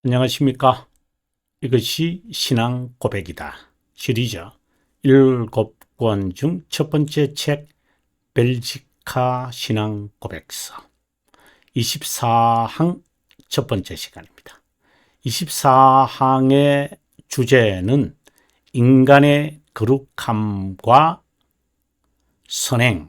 안녕하십니까. 이것이 신앙 고백이다 시리즈 7권 중 첫 번째 책 벨지카 신앙 고백서 24항 첫 번째 시간입니다. 24항의 주제는 인간의 거룩함과 선행에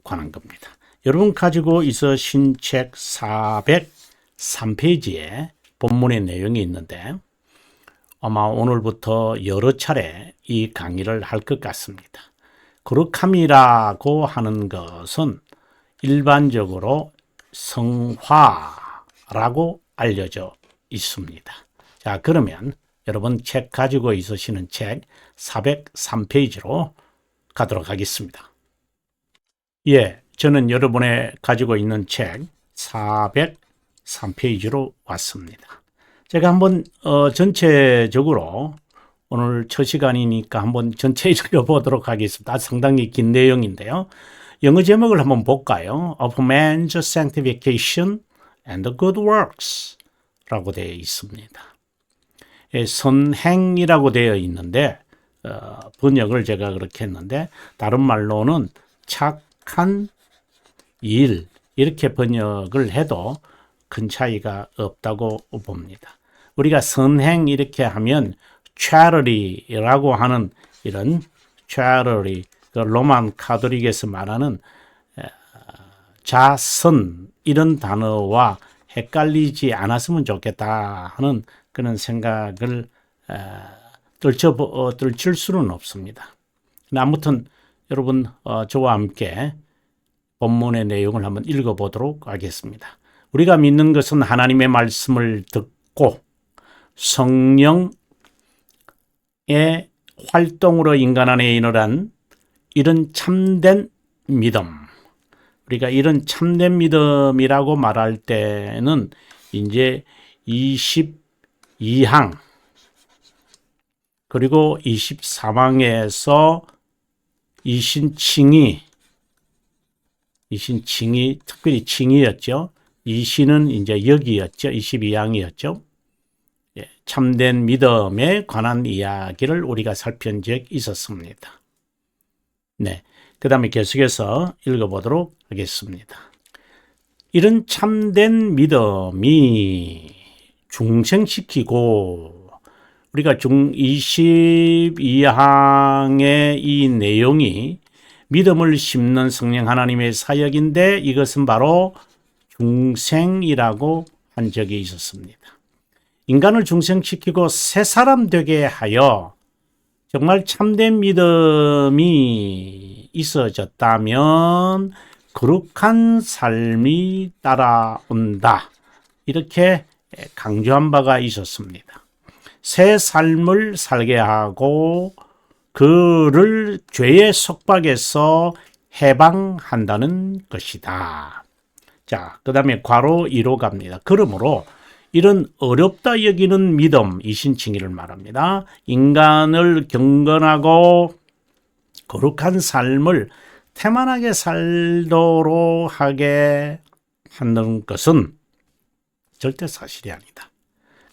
관한 겁니다. 여러분 가지고 있으신 책 403페이지에 본문의 내용이 있는데 아마 오늘부터 여러 차례 이 강의를 할 것 같습니다. 거룩함이라고 하는 것은 일반적으로 성화라고 알려져 있습니다. 자, 그러면 여러분 책 가지고 있으시는 책 403페이지로 가도록 하겠습니다. 예, 저는 여러분의 가지고 있는 책 403페이지로 왔습니다. 제가 한번 전체적으로 오늘 첫 시간이니까 한번 전체 읽어보도록 하겠습니다. 상당히 긴 내용인데요. 영어 제목을 한번 볼까요? Of man's sanctification and the good works 라고 되어 있습니다. 선행이라고 되어 있는데 번역을 제가 그렇게 했는데 다른 말로는 착한 일 이렇게 번역을 해도 큰 차이가 없다고 봅니다. 우리가 선행 이렇게 하면 charity라고 하는 이런 charity, 그 로만 카톨릭에서 말하는 자선 이런 단어와 헷갈리지 않았으면 좋겠다 하는 그런 생각을 떨칠 수는 없습니다. 아무튼 여러분 저와 함께 본문의 내용을 한번 읽어보도록 하겠습니다. 우리가 믿는 것은 하나님의 말씀을 듣고 성령의 활동으로 인간 안에 일어난 이런 참된 믿음. 우리가 이런 참된 믿음이라고 말할 때는 이제 22항 그리고 23항에서 이신칭의 특별히 칭의였죠. 이신은 이제 여기였죠. 22항이었죠. 예, 참된 믿음에 관한 이야기를 우리가 살핀 적이 있었습니다. 네, 그 다음에 계속해서 읽어보도록 하겠습니다. 이런 참된 믿음이 중생시키고 우리가 22항의 이 내용이 믿음을 심는 성령 하나님의 사역인데 이것은 바로 중생이라고 한 적이 있었습니다. 인간을 중생시키고 새 사람 되게 하여 정말 참된 믿음이 있어졌다면 거룩한 삶이 따라온다. 이렇게 강조한 바가 있었습니다. 새 삶을 살게 하고 그를 죄의 속박에서 해방한다는 것이다. 자, 그 다음에 괄호 2로 갑니다. 그러므로 이런 어렵다 여기는 믿음, 이신칭의를 말합니다. 인간을 경건하고 거룩한 삶을 태만하게 살도록 하게 하는 것은 절대 사실이 아니다.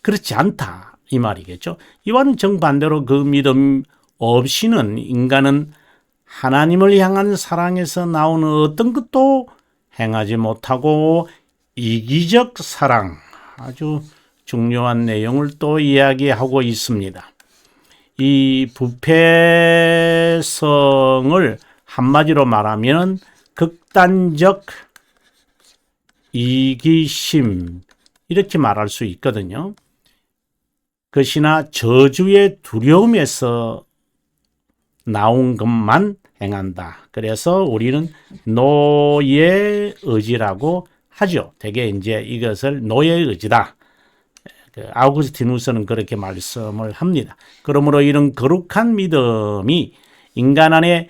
그렇지 않다 이 말이겠죠. 이와는 정반대로 그 믿음 없이는 인간은 하나님을 향한 사랑에서 나오는 어떤 것도 행하지 못하고 이기적 사랑, 아주 중요한 내용을 또 이야기하고 있습니다. 이 부패성을 한마디로 말하면 극단적 이기심 이렇게 말할 수 있거든요. 그것이나 저주의 두려움에서 나온 것만 행한다. 그래서 우리는 노예 의지라고 하죠. 대개 이제 이것을 노예 의지다. 아우구스티누스는 그렇게 말씀을 합니다. 그러므로 이런 거룩한 믿음이 인간 안에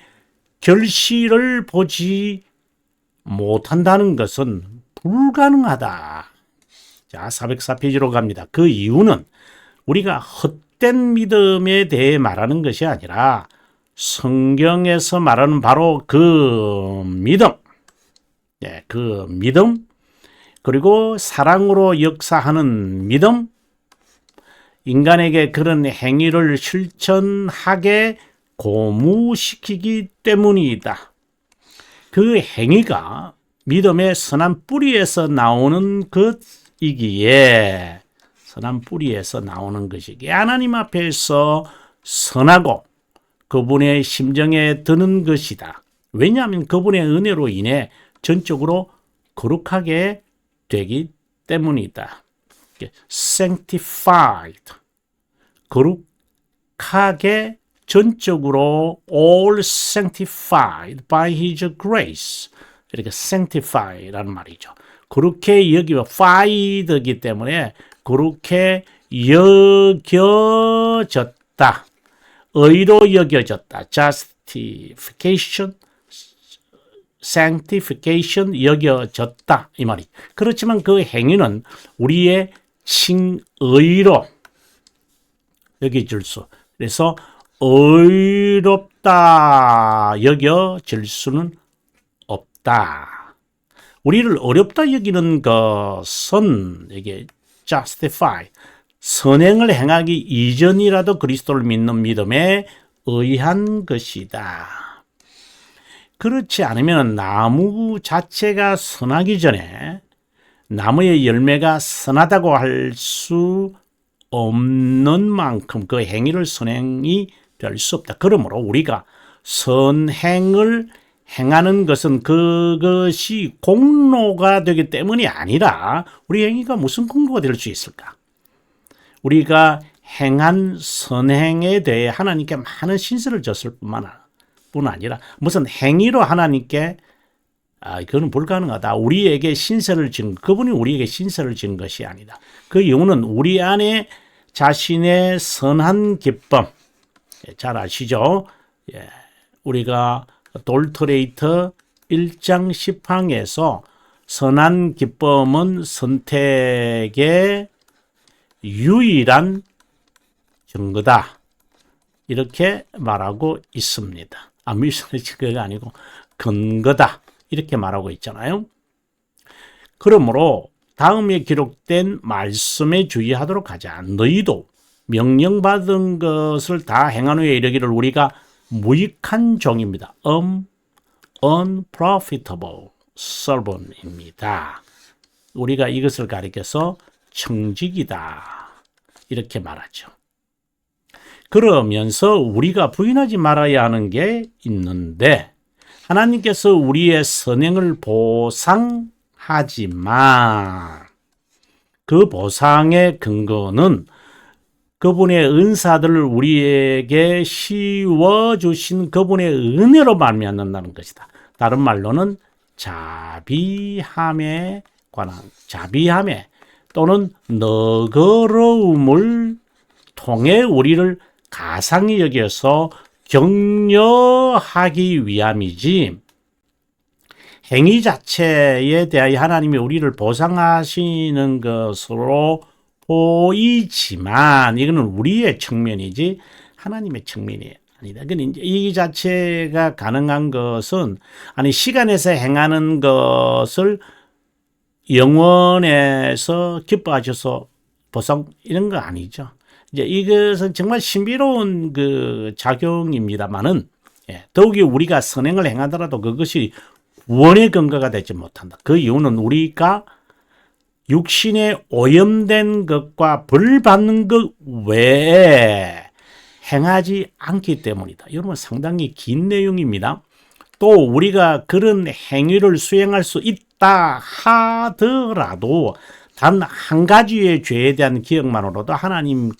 결실을 보지 못한다는 것은 불가능하다. 자, 404페이지로 갑니다. 그 이유는 우리가 헛된 믿음에 대해 말하는 것이 아니라 성경에서 말하는 바로 그 믿음, 그 믿음, 그리고 사랑으로 역사하는 믿음, 인간에게 그런 행위를 실천하게 고무시키기 때문이다. 그 행위가 믿음의 선한 뿌리에서 나오는 것이기에 하나님 앞에서 선하고 그분의 심정에 드는 것이다. 왜냐하면 그분의 은혜로 인해 전적으로 거룩하게 되기 때문이다. sanctified, 거룩하게 전적으로 all sanctified by His grace. 이렇게 sanctify라는 말이죠. 그렇게 여기면 fied이기 때문에 그렇게 여겨졌다. 의로 여겨졌다. justification, sanctification, 여겨졌다. 이 말이. 그렇지만 그 행위는 우리의 칭의로 여겨질 수. 그래서 의롭다 여겨질 수는 없다. 우리를 어렵다 여기는 것은 이게 justify, 선행을 행하기 이전이라도 그리스도를 믿는 믿음에 의한 것이다. 그렇지 않으면 나무 자체가 선하기 전에 나무의 열매가 선하다고 할 수 없는 만큼 그 행위를 선행이 될 수 없다. 그러므로 우리가 선행을 행하는 것은 그것이 공로가 되기 때문이 아니라 우리 행위가 무슨 공로가 될 수 있을까? 우리가 행한 선행에 대해 하나님께 많은 신세를 졌을 뿐 아니라 무슨 행위로 하나님께 그건 불가능하다. 우리에게 신세를 진 그분이 우리에게 신세를 진 것이 아니다. 그 이유는 우리 안에 자신의 선한 기쁨 잘 아시죠? 예. 우리가 돌트레이터 1장 10항에서 선한 기쁨은 선택의 유일한 증거다. 이렇게 말하고 있습니다. 미션의 증거가 아니고 근거다. 이렇게 말하고 있잖아요. 그러므로 다음에 기록된 말씀에 주의하도록 하자. 너희도 명령받은 것을 다 행한 후에 이르기를 우리가 무익한 종입니다. unprofitable servant입니다. 우리가 이것을 가리켜서 청직이다. 이렇게 말하죠. 그러면서 우리가 부인하지 말아야 하는 게 있는데 하나님께서 우리의 선행을 보상하지만 그 보상의 근거는 그분의 은사들을 우리에게 씌워주신 그분의 은혜로 말미암는다는 것이다. 다른 말로는 자비함에 관한 자비함에 또는 너그러움을 통해 우리를 가상히 여겨서 격려하기 위함이지 행위 자체에 대하여 하나님이 우리를 보상하시는 것으로 보이지만 이거는 우리의 측면이지 하나님의 측면이 아니다. 그러니까 이 자체가 가능한 것은 시간에서 행하는 것을 영원에서 기뻐하셔서 보상 이런 거 아니죠. 이제 이것은 정말 신비로운 그 작용입니다만은 더욱이 우리가 선행을 행하더라도 그것이 구원의 근거가 되지 못한다. 그 이유는 우리가 육신에 오염된 것과 벌 받는 것 외에 행하지 않기 때문이다. 여러분 상당히 긴 내용입니다. 또 우리가 그런 행위를 수행할 수 있다 하더라도 단 한 가지의 죄에 대한 기억만으로도 하나님은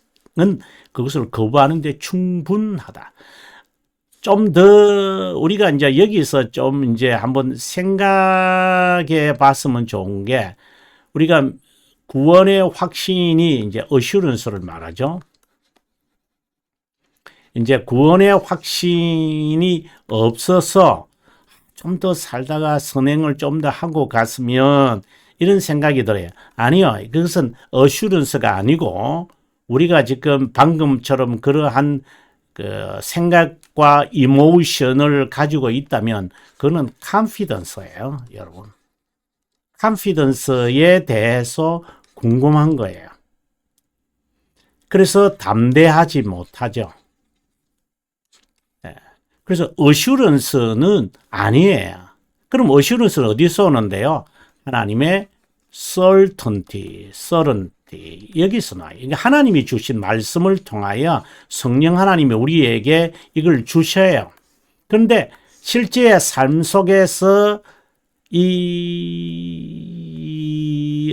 그것을 거부하는 데 충분하다. 좀 더 우리가 이제 여기서 좀 이제 한번 생각해 봤으면 좋은 게 우리가 구원의 확신이 이제 어슈런스를 말하죠. 이제 구원의 확신이 없어서 좀 더 살다가 선행을 좀 더 하고 갔으면 이런 생각이 들어요. 아니요. 그것은 어슈런스가 아니고 우리가 지금 방금처럼 그러한 그 생각과 이모션을 가지고 있다면 그거는 컨피던스예요, 여러분. 컨피던스에 대해서 궁금한 거예요. 그래서 담대하지 못하죠. 예. 그래서 어슈런스는 아니에요. 그럼 어슈런스는 어디서 오는데요? 하나님의 certainty, 여기서 나와요. 하나님이 주신 말씀을 통하여 성령 하나님이 우리에게 이걸 주셔요. 그런데 실제 삶 속에서 이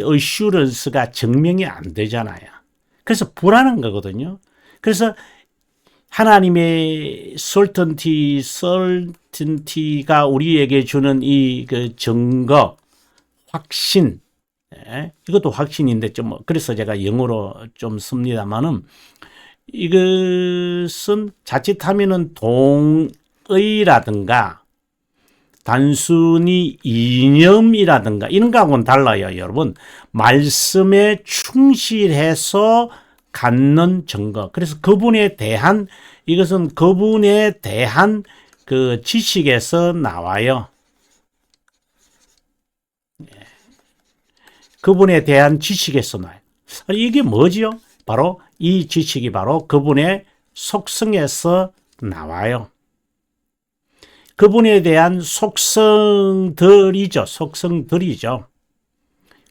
어슈런스가 증명이 안 되잖아요. 그래서 불안한 거거든요. 그래서 하나님의 certainty가 우리에게 주는 이 그 증거, 확신, 이것도 확신인데 좀 그래서 제가 영어로 좀 씁니다만은 이것은 자칫하면은 동의라든가 단순히 이념이라든가 이런 거하고는 달라요, 여러분. 말씀에 충실해서 갖는 증거. 그래서 그분에 대한 이것은 그분에 대한 그 지식에서 나와요. 그분에 대한 지식에서 나와요. 이게 뭐지요? 바로 이 지식이 바로 그분의 속성에서 나와요. 그분에 대한 속성들이죠.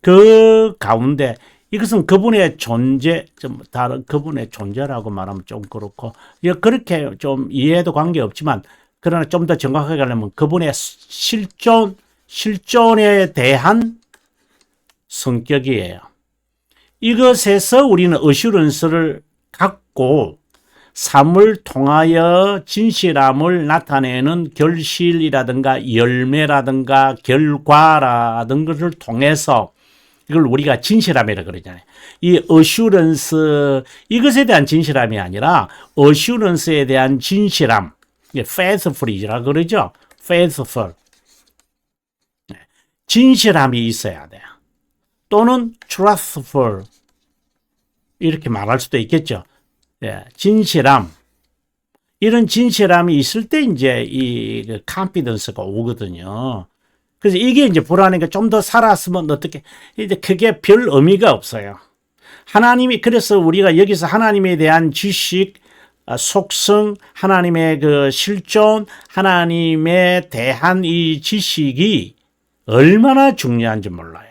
그 가운데 이것은 그분의 존재, 좀 다른 그분의 존재라고 말하면 좀 그렇고, 그렇게 좀 이해해도 관계없지만, 그러나 좀 더 정확하게 하려면 그분의 실존에 대한 성격이에요. 이것에서 우리는 어슈런스를 갖고 삶을 통하여 진실함을 나타내는 결실이라든가 열매라든가 결과라든가 것을 통해서 이걸 우리가 진실함이라고 그러잖아요. 이 어슈런스, 이것에 대한 진실함이 아니라 어슈런스에 대한 진실함, faithful이라고 그러죠. faithful. 진실함이 있어야 돼요. 또는 truthful 이렇게 말할 수도 있겠죠. 진실함. 이런 진실함이 있을 때 이제 이 confidence가 오거든요. 그래서 이게 이제 불안하니까 좀 더 살았으면 어떻게, 이제 그게 별 의미가 없어요. 하나님이, 그래서 우리가 여기서 하나님에 대한 지식, 속성, 하나님의 그 실존, 하나님에 대한 이 지식이 얼마나 중요한지 몰라요.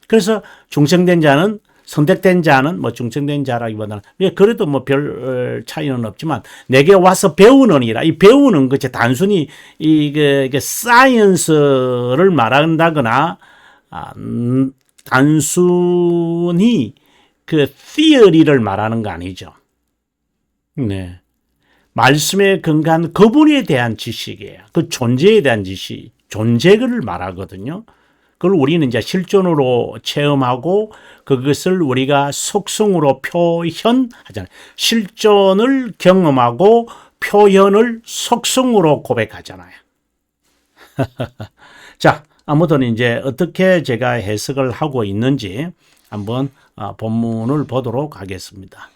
그래서 중생된 자는, 선택된 자는, 뭐 중생된 자라기보다는, 그래도 뭐 별 차이는 없지만, 내게 와서 배우느니라. 이 배우는 것이 단순히 사이언스를 말한다거나, 단순히 그 theory를 말하는 거 아니죠. 네. 말씀에 근거한 그분에 대한 지식이에요. 그 존재에 대한 지식, 존재를 말하거든요. 그걸 우리는 이제 실존으로 체험하고 그것을 우리가 속성으로 표현하잖아요. 실존을 경험하고 표현을 속성으로 고백하잖아요. 자, 아무튼 이제 어떻게 제가 해석을 하고 있는지 한번 본문을 보도록 하겠습니다.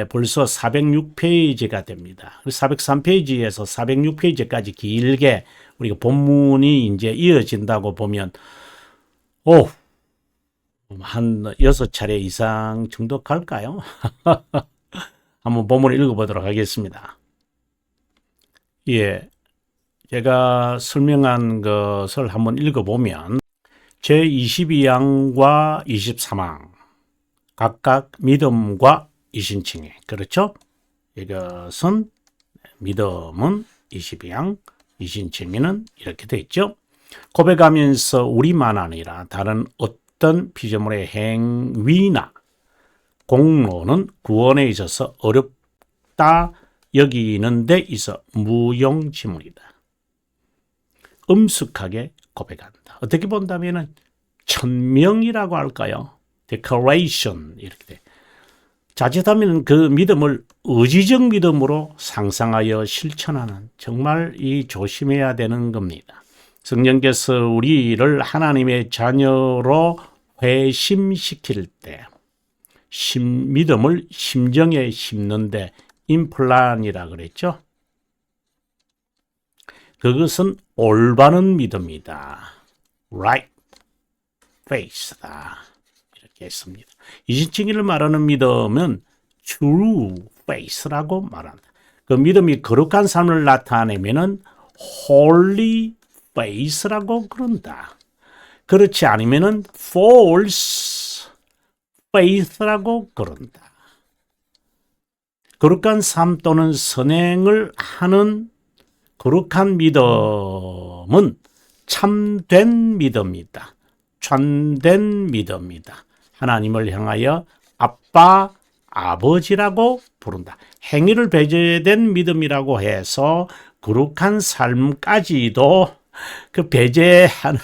벌써 406페이지가 됩니다. 403페이지에서 406페이지까지 길게 우리가 본문이 이제 이어진다고 보면 한 6차례 이상 정도 갈까요? 한번 본문을 읽어보도록 하겠습니다. 제가 설명한 것을 한번 읽어보면 제22항과 23항 각각 믿음과 이신칭의, 그렇죠? 이것은 믿음은 22항, 이신칭의는 이렇게 되어 있죠. 고백하면서 우리만 아니라 다른 어떤 피조물의 행위나 공로는 구원에 있어서 어렵다 여기는 데 있어 무용지물이다. 엄숙하게 고백한다. 어떻게 본다면은 천명이라고 할까요? declaration 이렇게 돼. 자칫하면 그 믿음을 의지적 믿음으로 상상하여 실천하는, 정말 이 조심해야 되는 겁니다. 성령께서 우리를 하나님의 자녀로 회심시킬 때 믿음을 심정에 심는데 임플란이라 그랬죠. 그것은 올바른 믿음이다. right faith다. 이렇게 했습니다. 이신칭의를 말하는 믿음은 true faith라고 말한다. 그 믿음이 거룩한 삶을 나타내면은 holy faith라고 그런다. 그렇지 않으면은 false faith라고 그런다. 거룩한 삶 또는 선행을 하는 거룩한 믿음은 참된 믿음이다. 참된 믿음이다. 하나님을 향하여 아빠, 아버지라고 부른다. 행위를 배제된 믿음이라고 해서 거룩한 삶까지도 그 배제하는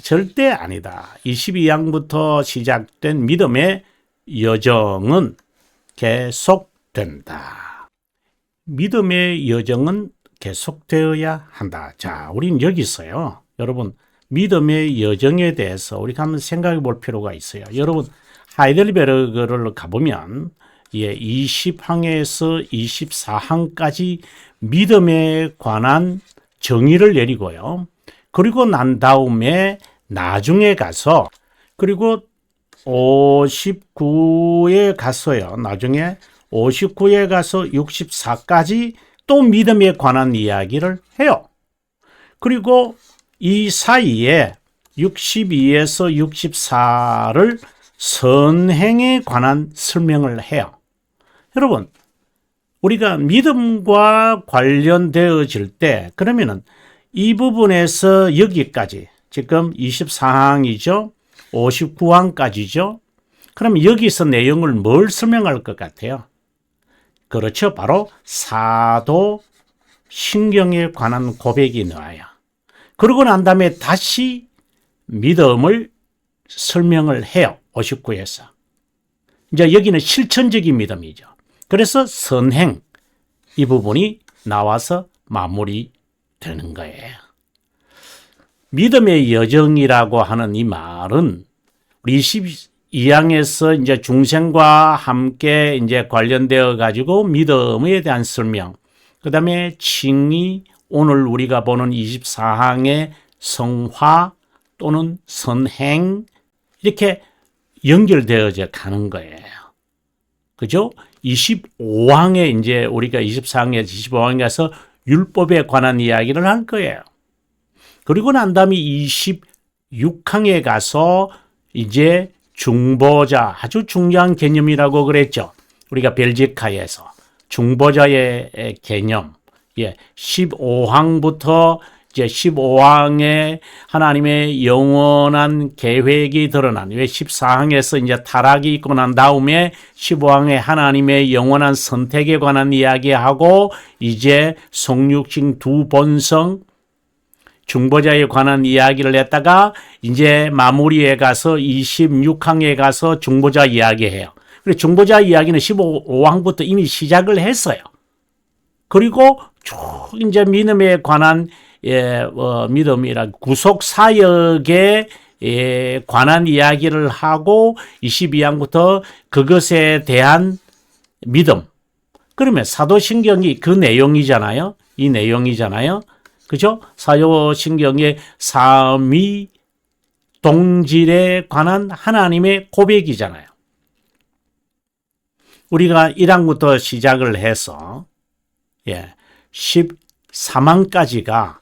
절대 아니다. 22장부터 시작된 믿음의 여정은 계속된다. 믿음의 여정은 계속되어야 한다. 자, 우린 여기 있어요. 여러분, 믿음의 여정에 대해서 우리가 한번 생각해 볼 필요가 있어요. 여러분, 하이델베르그를 가보면 20항에서 24항까지 믿음에 관한 정의를 내리고요. 그리고 난 다음에 나중에 가서 그리고 59에 갔어요. 나중에 59에 가서 64까지 또 믿음에 관한 이야기를 해요. 그리고 이 사이에 62에서 64를 선행에 관한 설명을 해요. 여러분, 우리가 믿음과 관련되어질 때 그러면은 이 부분에서 여기까지 지금 24항이죠. 59항까지죠. 그럼 여기서 내용을 뭘 설명할 것 같아요? 그렇죠. 바로 사도 신경에 관한 고백이 나와요. 그러고 난 다음에 다시 믿음을 설명을 해요. 59에서. 이제 여기는 실천적인 믿음이죠. 그래서 선행 이 부분이 나와서 마무리되는 거예요. 믿음의 여정이라고 하는 이 말은 우리 22항에서 이제 중생과 함께 이제 관련되어 가지고 믿음에 대한 설명, 그 다음에 칭의, 오늘 우리가 보는 24항의 성화 또는 선행, 이렇게 연결되어져 가는 거예요. 그죠? 25항에 이제 우리가 24항에서 25항에 가서 율법에 관한 이야기를 할 거예요. 그리고 난 다음에 26항에 가서 이제 중보자, 아주 중요한 개념이라고 그랬죠. 우리가 벨지카에서 중보자의 개념. 15항부터 이제 15항에 하나님의 영원한 계획이 드러난, 왜 14항에서 이제 타락이 있고 난 다음에 15항에 하나님의 영원한 선택에 관한 이야기하고 이제 성육신 두 본성, 중보자에 관한 이야기를 했다가 이제 마무리에 가서 26항에 가서 중보자 이야기해요. 그리고 중보자 이야기는 15항부터 이미 시작을 했어요. 그리고 쭉 이제 믿음에 관한 믿음이라 구속 사역에 관한 이야기를 하고 22항부터 그것에 대한 믿음. 그러면 사도신경이 그 내용이잖아요. 이 내용이잖아요. 그죠? 사도신경의 삼위 동질에 관한 하나님의 고백이잖아요. 우리가 1항부터 시작을 해서 13항까지가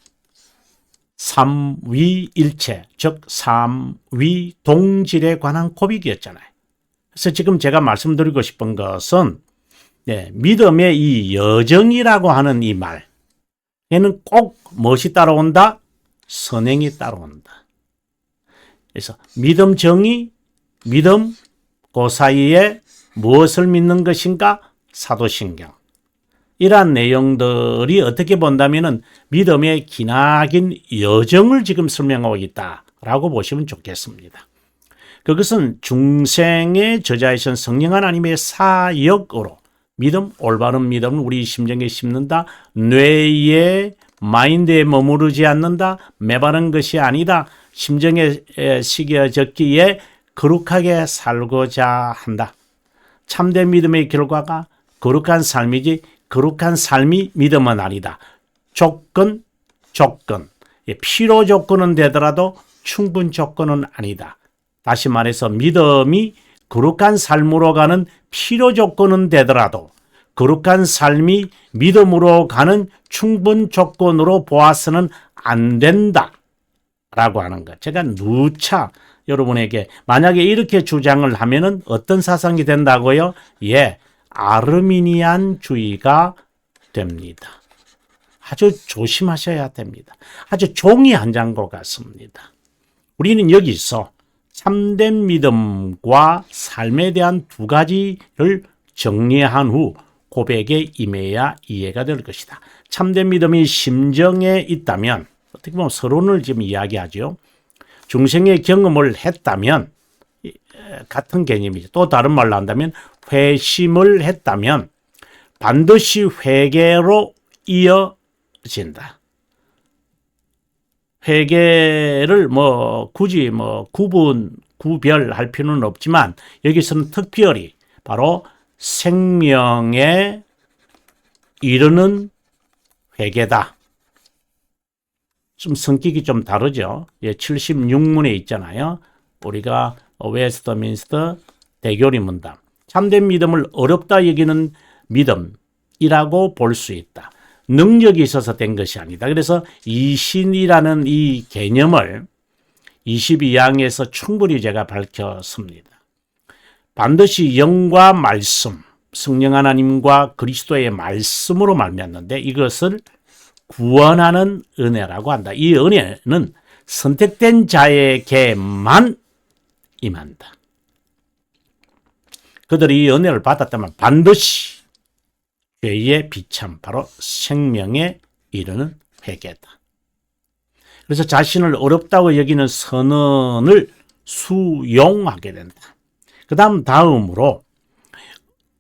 삼위일체, 즉 삼위 동질에 관한 고백이었잖아요. 그래서 지금 제가 말씀드리고 싶은 것은 믿음의 이 여정이라고 하는 이 말, 얘는 꼭 무엇이 따라온다? 선행이 따라온다. 그래서 믿음 정의, 믿음 그 사이에 무엇을 믿는 것인가? 사도신경. 이러한 내용들이 어떻게 본다면은 믿음의 기나긴 여정을 지금 설명하고 있다라고 보시면 좋겠습니다. 그것은 중생의 저자이신 성령 하나님의 사역으로 믿음, 올바른 믿음을 우리 심정에 심는다. 뇌에, 마인드에 머무르지 않는다. 메바른 것이 아니다. 심정에 새겨졌기에 거룩하게 살고자 한다. 참된 믿음의 결과가 거룩한 삶이지 거룩한 삶이 믿음은 아니다. 조건. 필요 조건은 되더라도 충분 조건은 아니다. 다시 말해서 믿음이 거룩한 삶으로 가는 필요 조건은 되더라도 거룩한 삶이 믿음으로 가는 충분 조건으로 보아서는 안 된다 라고 하는 것. 제가 누차 여러분에게 만약에 이렇게 주장을 하면은 어떤 사상이 된다고요? 예, 아르미니안주의가 됩니다. 아주 조심하셔야 됩니다. 아주 종이 한 장과 같습니다. 우리는 여기서 참된 믿음과 삶에 대한 두 가지를 정리한 후 고백에 임해야 이해가 될 것이다. 참된 믿음이 심정에 있다면, 어떻게 보면 서론을 지금 이야기하죠. 중생의 경험을 했다면, 같은 개념이죠. 또 다른 말로 한다면 회심을 했다면 반드시 회개로 이어진다. 회개를 굳이 구별할 필요는 없지만 여기서는 특별히 바로 생명에 이르는 회개다. 좀 성격이 좀 다르죠. 76문에 있잖아요. 우리가 웨스트민스터 대교리 문답. 참된 믿음을 어렵다 여기는 믿음이라고 볼 수 있다. 능력이 있어서 된 것이 아니다. 그래서 이신이라는 이 개념을 22항에서 충분히 제가 밝혔습니다. 반드시 영과 말씀, 성령 하나님과 그리스도의 말씀으로 말미암는데 이것을 구원하는 은혜라고 한다. 이 은혜는 선택된 자에게만 임한다. 그들이 이 은혜를 받았다면 반드시 죄의 비참, 바로 생명에 이르는 회개다. 그래서 자신을 어렵다고 여기는 선언을 수용하게 된다. 다음으로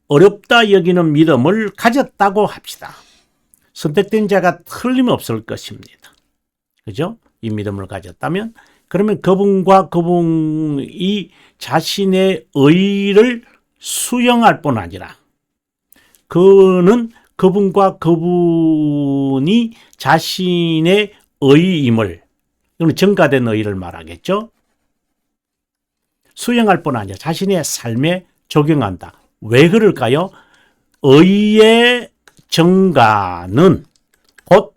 어렵다 여기는 믿음을 가졌다고 합시다. 선택된 자가 틀림없을 것입니다. 그죠? 이 믿음을 가졌다면 그러면 그분이 자신의 의를 수용할 뿐 아니라 그분이 자신의 의임을, 이건 증가된 의를 말하겠죠. 수용할 뿐 아니라 자신의 삶에 적용한다. 왜 그럴까요? 의의 증가는 곧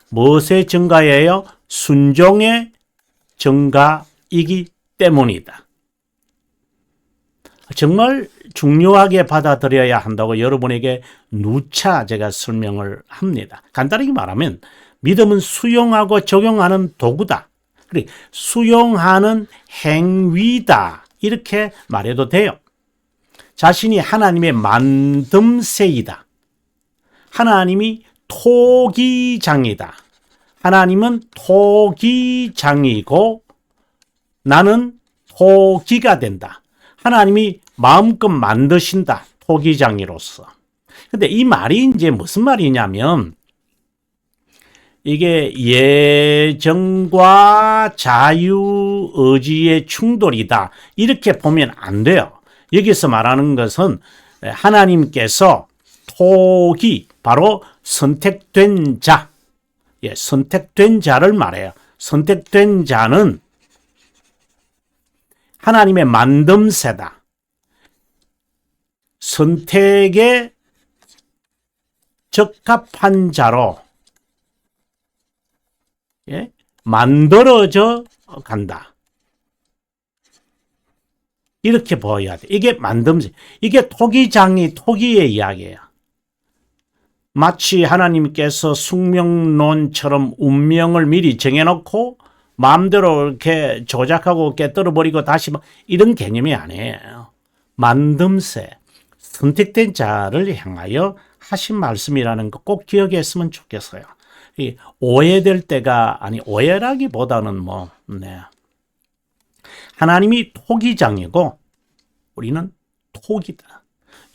무엇의 증가예요? 순종의 증가이기 때문이다. 정말 중요하게 받아들여야 한다고 여러분에게 누차 제가 설명을 합니다. 간단하게 말하면 믿음은 수용하고 적용하는 도구다. 그리고 수용하는 행위다. 이렇게 말해도 돼요. 자신이 하나님의 만듦새이다. 하나님이 토기장이다. 하나님은 토기장이고 나는 토기가 된다. 하나님이 마음껏 만드신다. 토기장이로서. 근데 이 말이 이제 무슨 말이냐면 이게 예정과 자유의지의 충돌이다. 이렇게 보면 안 돼요. 여기서 말하는 것은 하나님께서 토기, 바로 선택된 자, 선택된 자를 말해요. 선택된 자는 하나님의 만듦새다. 선택에 적합한 자로 만들어져 간다. 이렇게 보여야 돼. 이게 만듦새. 이게 토기의 이야기예요. 마치 하나님께서 숙명론처럼 운명을 미리 정해놓고 마음대로 이렇게 조작하고 깨뜨려버리고 다시 이런 개념이 아니에요. 만듦새, 선택된 자를 향하여 하신 말씀이라는 거 꼭 기억했으면 좋겠어요. 오해될 때가 오해라기보다는 하나님이 토기장이고 우리는 토기다.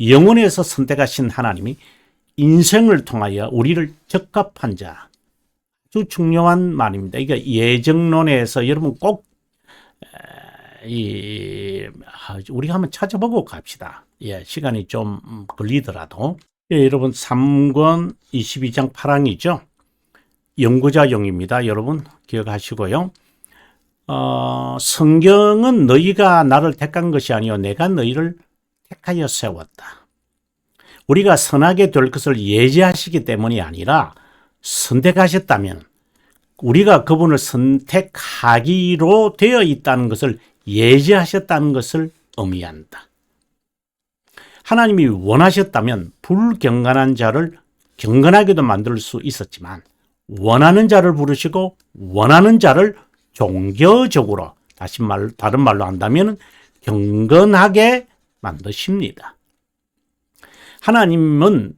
영원에서 선택하신 하나님이 인생을 통하여 우리를 적합한 자. 아주 중요한 말입니다. 이게 예정론에서 여러분 꼭 우리가 한번 찾아보고 갑시다. 시간이 좀 걸리더라도. 여러분 3권 22장 8항이죠. 연구자용입니다. 여러분 기억하시고요. 성경은 너희가 나를 택한 것이 아니요 내가 너희를 택하여 세웠다. 우리가 선하게 될 것을 예지하시기 때문이 아니라 선택하셨다면 우리가 그분을 선택하기로 되어 있다는 것을 예지하셨다는 것을 의미한다. 하나님이 원하셨다면 불경건한 자를 경건하게도 만들 수 있었지만 원하는 자를 부르시고 원하는 자를 종교적으로 다른 말로 한다면 경건하게 만드십니다. 하나님은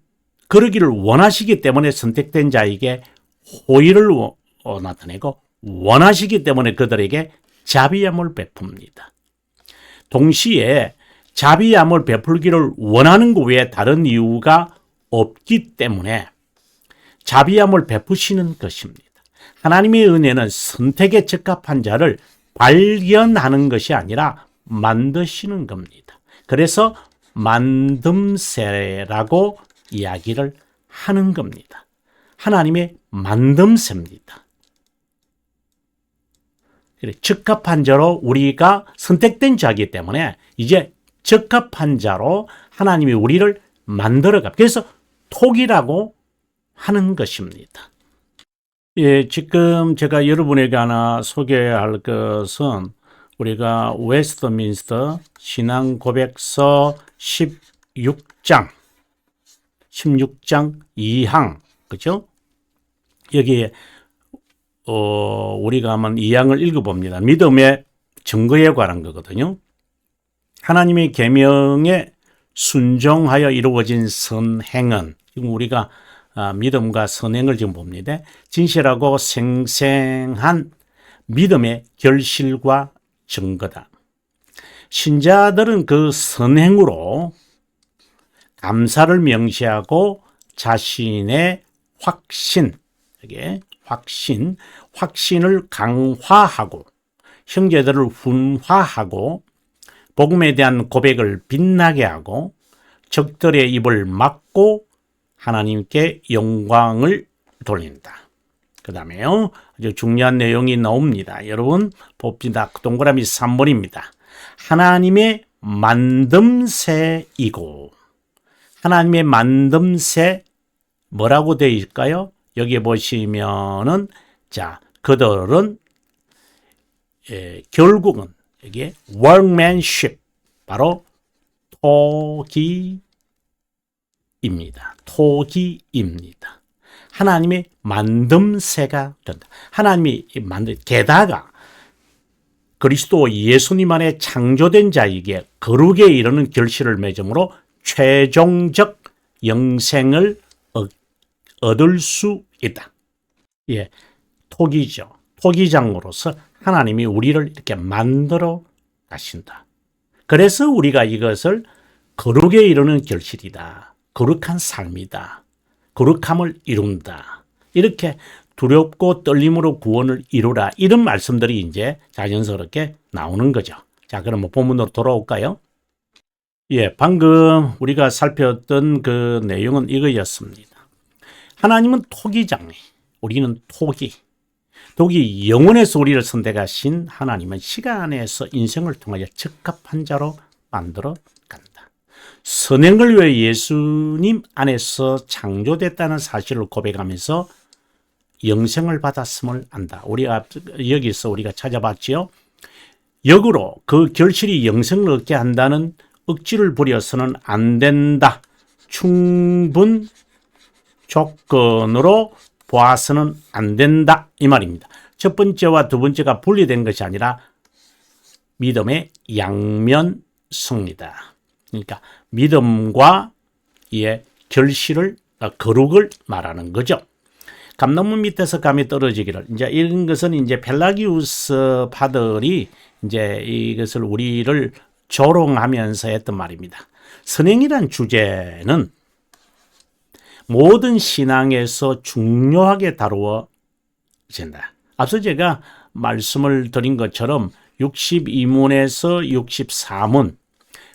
그러기를 원하시기 때문에 선택된 자에게 호의를 나타내고 원하시기 때문에 그들에게 자비함을 베풉니다. 동시에 자비함을 베풀기를 원하는 것 외에 다른 이유가 없기 때문에 자비함을 베푸시는 것입니다. 하나님의 은혜는 선택에 적합한 자를 발견하는 것이 아니라 만드시는 겁니다. 그래서 만듦새라고 이야기를 하는 겁니다. 하나님의 만듦새입니다. 적합한 자로 우리가 선택된 자이기 때문에 이제 적합한 자로 하나님이 우리를 만들어가. 그래서 톡이라고 하는 것입니다. 예, 지금 제가 여러분에게 하나 소개할 것은 우리가 웨스트민스터 신앙 고백서 16장 2항, 그죠? 여기에 우리가 한번 2항을 읽어봅니다. 믿음의 증거에 관한 거거든요. 하나님의 계명에 순종하여 이루어진 선행은, 지금 우리가 믿음과 선행을 지금 봅니다. 진실하고 생생한 믿음의 결실과 증거다. 신자들은 그 선행으로 감사를 명시하고 자신의 확신을 강화하고 형제들을 훈화하고 복음에 대한 고백을 빛나게 하고 적들의 입을 막고 하나님께 영광을 돌린다. 그 다음에요, 아주 중요한 내용이 나옵니다. 여러분 봅시다. 동그라미 3번입니다. 하나님의 만듦새이고, 하나님의 만듦새 뭐라고 되어 있을까요? 여기 보시면은, 자, 그들은 결국은 여기에 workmanship, 바로 토기입니다. 하나님의 만듦새가 된다. 하나님이 게다가 그리스도 예수님 안에 창조된 자에게 거룩에 이르는 결실을 맺음으로 최종적 영생을 얻을 수 있다. 예, 토기죠. 토기장으로서 하나님이 우리를 이렇게 만들어 가신다. 그래서 우리가 이것을 거룩에 이르는 결실이다. 거룩한 삶이다. 거룩함을 이룬다. 이렇게 두렵고 떨림으로 구원을 이루라. 이런 말씀들이 이제 자연스럽게 나오는 거죠. 자, 그럼 본문으로 돌아올까요? 예, 방금 우리가 살폈던 그 내용은 이거였습니다. 하나님은 토기장이, 우리는 토기. 영혼에서 우리를 선택하신 하나님은 시간에서 인생을 통하여 적합한 자로 만들어 간다. 선행을 위해 예수님 안에서 창조됐다는 사실을 고백하면서 영생을 받았음을 안다. 우리가 여기서 우리가 찾아봤지요. 역으로 그 결실이 영생을 얻게 한다는 억지를 부려서는 안 된다. 충분 조건으로 보아서는 안 된다. 이 말입니다. 첫 번째와 두 번째가 분리된 것이 아니라 믿음의 양면성이다. 그러니까 믿음과 이의 결실을, 거룩을 말하는 거죠. 감나무 밑에서 감이 떨어지기를, 이제 이런 것은 이제 펠라기우스 파들이 이제 이것을 우리를 조롱하면서 했던 말입니다. 선행이란 주제는 모든 신앙에서 중요하게 다루어진다. 앞서 제가 말씀을 드린 것처럼 62문에서 64문,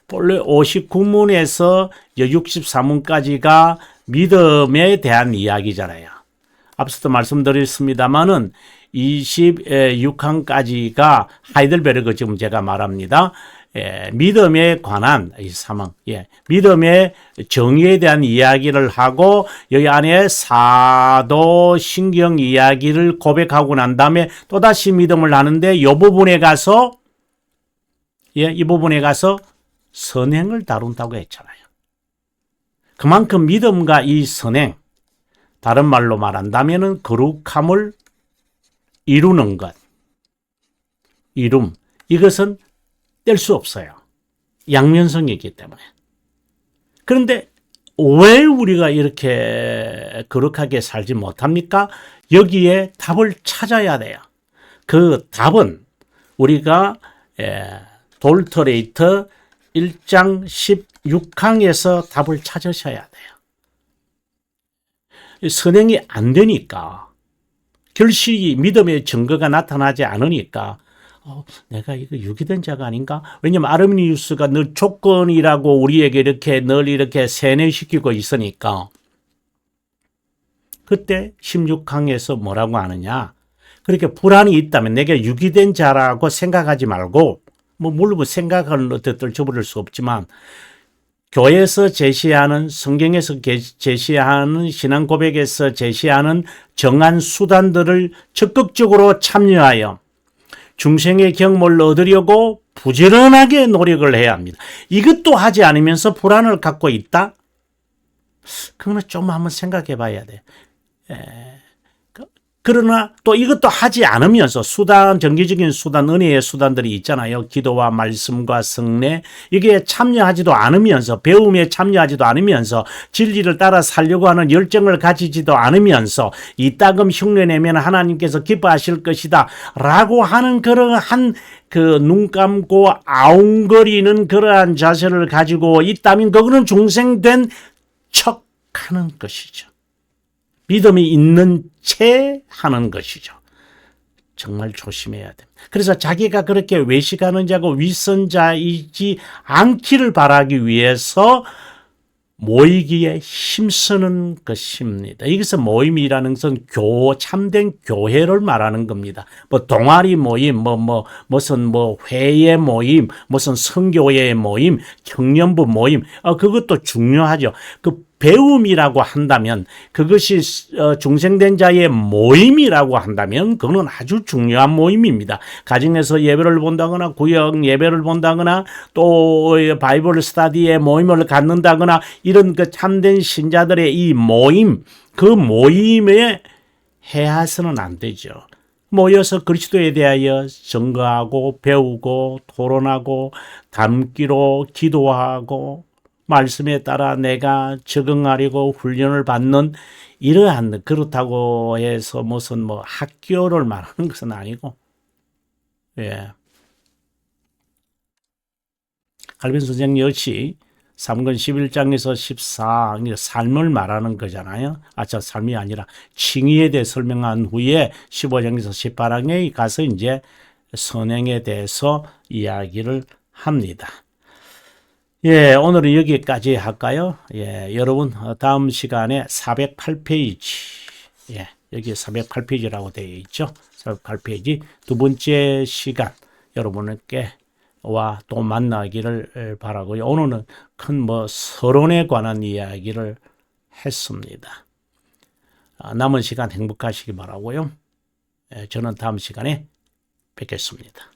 본래 59문에서 64문까지가 믿음에 대한 이야기잖아요. 앞서도 말씀드렸습니다마는 26항까지가 하이델베르그 지금 제가 말합니다. 믿음에 관한 이 사망, 믿음의 정의에 대한 이야기를 하고 여기 안에 사도 신경 이야기를 고백하고 난 다음에 또다시 믿음을 하는데 이 부분에 가서 이 부분에 가서 선행을 다룬다고 했잖아요. 그만큼 믿음과 이 선행, 다른 말로 말한다면은 거룩함을 이루는 것, 이것은 뗄 수 없어요. 양면성이기 때문에. 그런데 왜 우리가 이렇게 거룩하게 살지 못합니까? 여기에 답을 찾아야 돼요. 그 답은 우리가 돌터레이터 1장 16항에서 답을 찾으셔야 돼요. 선행이 안 되니까, 결실이 믿음의 증거가 나타나지 않으니까 내가 이거 유기된 자가 아닌가? 왜냐면 아르미니우스가 늘 조건이라고 우리에게 늘 이렇게 세뇌시키고 있으니까. 그때 16항에서 뭐라고 하느냐? 그렇게 불안이 있다면 내가 유기된 자라고 생각하지 말고, 물론 생각은 어떻게 떨쳐버릴 수 없지만, 교회에서 제시하는, 성경에서 제시하는, 신앙 고백에서 제시하는 정한 수단들을 적극적으로 참여하여 중생의 경험을 얻으려고 부지런하게 노력을 해야 합니다. 이것도 하지 않으면서 불안을 갖고 있다? 그거는 좀 한번 생각해 봐야 돼. 그러나 또 이것도 하지 않으면서 정기적인 수단, 은혜의 수단들이 있잖아요. 기도와 말씀과 성례. 이게 참여하지도 않으면서, 배움에 참여하지도 않으면서, 진리를 따라 살려고 하는 열정을 가지지도 않으면서, 이따금 흉내내면 하나님께서 기뻐하실 것이다. 라고 하는 그러한 눈 감고 아웅거리는 그러한 자세를 가지고 있다면 그거는 중생된 척 하는 것이죠. 믿음이 있는 채 하는 것이죠. 정말 조심해야 됩니다. 그래서 자기가 그렇게 외식하는 자고 위선자이지 않기를 바라기 위해서 모이기에 힘쓰는 것입니다. 여기서 모임이라는 것은 참된 교회를 말하는 겁니다. 동아리 모임, 무슨 회의 모임, 무슨 선교회 모임, 청년부 모임, 그것도 중요하죠. 배움이라고 한다면, 그것이 중생된 자의 모임이라고 한다면 그거는 아주 중요한 모임입니다. 가정에서 예배를 본다거나 구역 예배를 본다거나 또 바이블 스터디의 모임을 갖는다거나 이런 참된 신자들의 이 모임, 그 모임에 해하서는 안 되죠. 모여서 그리스도에 대하여 증거하고 배우고 토론하고 담기로 기도하고 말씀에 따라 내가 적응하려고 훈련을 받는 이러한, 그렇다고 해서 무슨 학교를 말하는 것은 아니고, 칼빈 선생 역시 3권 11장에서 14, 삶을 말하는 거잖아요. 삶이 아니라 칭의에 대해 설명한 후에 15장에서 18장에 가서 이제 선행에 대해서 이야기를 합니다. 오늘은 여기까지 할까요? 여러분, 다음 시간에 408페이지. 여기 408페이지라고 되어 있죠. 408페이지 두 번째 시간 여러분께와 또 만나기를 바라고요. 오늘은 큰 서론에 관한 이야기를 했습니다. 남은 시간 행복하시기 바라고요. 저는 다음 시간에 뵙겠습니다.